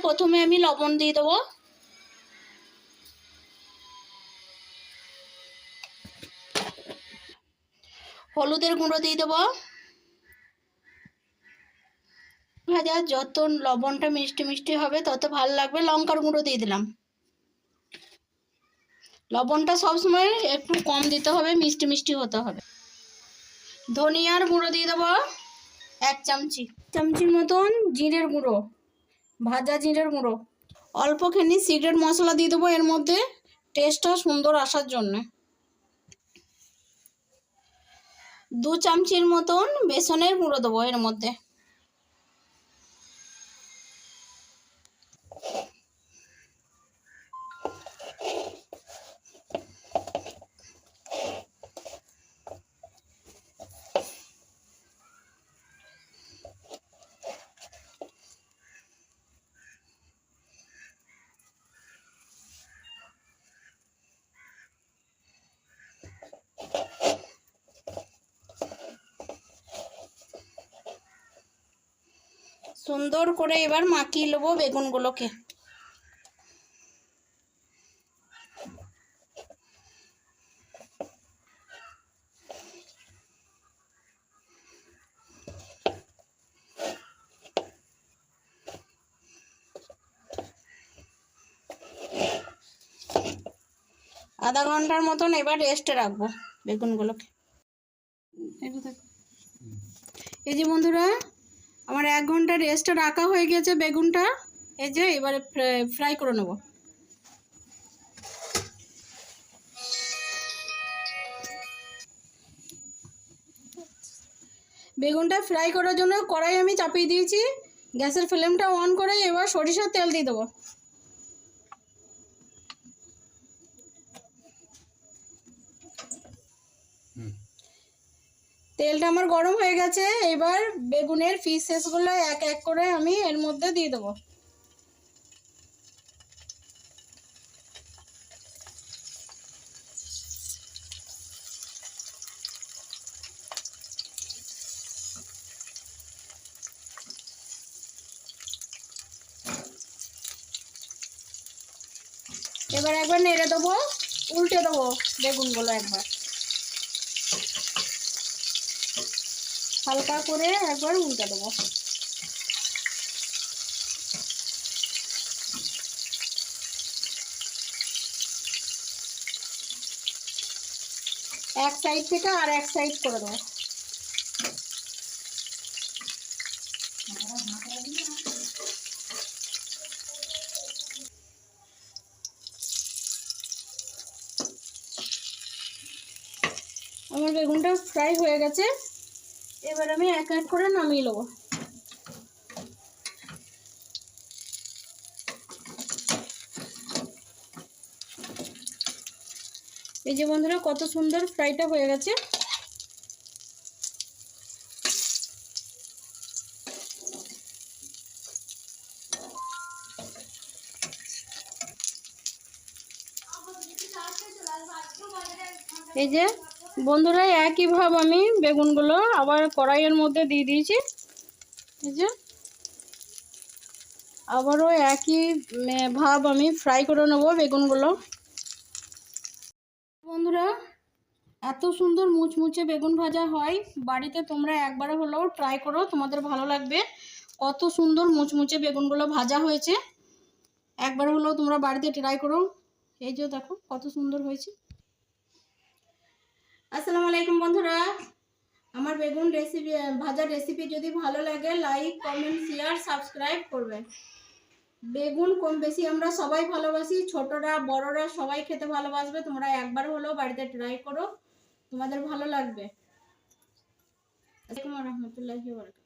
প্রথমে আমি লবণ দিয়ে দেবো। হলুদের গুঁড়ো দিয়ে দেবো। ভাজা যত লবণটা মিষ্টি মিষ্টি হবে তত ভালো লাগবে। লঙ্কার গুঁড়ো দিয়ে দিলাম। লবণটা সবসময় একটু কম দিতে হবে, মিষ্টি মিষ্টি হতে হবে। ধনিয়ার গুঁড়ো দিয়ে দেবো 1 চামচির মতন। জিরের গুঁড়ো, ভাজা জিরের গুঁড়ো। অল্পখানি সিক্রেট মশলা দিয়ে দেবো এর মধ্যে, টেস্টটা সুন্দর আসার জন্য। 2 চামচির মতন বেসনের গুঁড়ো দেবো এর মধ্যে। সুন্দর করে এবার মাখিয়ে নেবো বেগুনগুলোকে। আধা ঘন্টার মতন এবার রেস্টে রাখবো বেগুনগুলোকে। এই যে বন্ধুরা, আমার 1 ঘন্টা রেস্টে রাখা হয়ে গেছে বেগুনটা। এই যে এবারে ফ্রাই করে নেব। বেগুনটা ফ্রাই করার জন্য কড়াই আমি চাপিয়ে দিয়েছি। গ্যাসের ফ্লেমটা অন করে এবার সরিষার তেল দিয়ে দেবো। তেলটা আমার গরম হয়ে গেছে। এবার বেগুনের পিসেসগুলো এক এক করে আমি এর মধ্যে দিয়ে দেবো। এবার একবার নেড়ে দেবো, উল্টে দেবো বেগুনগুলো একবার হালকা করে একবার উল্টে দেবো। এক সাইড থেকে আর এক সাইড করে দেবো। আমার বেগুনটা ফ্রাই হয়ে গেছে। এবার আমি এক এক করে নামিয়ে নেবো। এই যে বন্ধুরা, কত সুন্দর ফ্রাইটা হয়ে গেছে। এই যে বন্ধুরা, একইভাবে আমি বেগুনগুলো আবার কড়াইয়ের মধ্যে দিয়ে দিয়েছি। এই যে আবারও একই ভাব আমি ফ্রাই করে নেব বেগুনগুলো। বন্ধুরা, এত সুন্দর মুচমুচে বেগুন ভাজা হয়, বাড়িতে তোমরা একবার হলেও ট্রাই করো, তোমাদের ভালো লাগবে। কত সুন্দর মুচমুচে বেগুনগুলো ভাজা হয়েছে, একবার হলেও তোমরা বাড়িতে ট্রাই করো। এই যে দেখো কত সুন্দর হয়েছে। আসসালামু আলাইকুম বন্ধুরা, আমার বেগুন রেসিপি ভাজার রেসিপি যদি ভালো লাগে লাইক কমেন্ট শেয়ার সাবস্ক্রাইব করবেন। বেগুন কম বেশি আমরা সবাই ভালোবাসি, ছোটরা বড়রা সবাই খেতে ভালোবাসবে। তোমরা একবার হলেও বাড়িতে ট্রাই করো, তোমাদের ভালো লাগবে। আসসালামু আলাইকুম ওয়া রাহমাতুল্লাহি ওয়া বারাকাতুহু।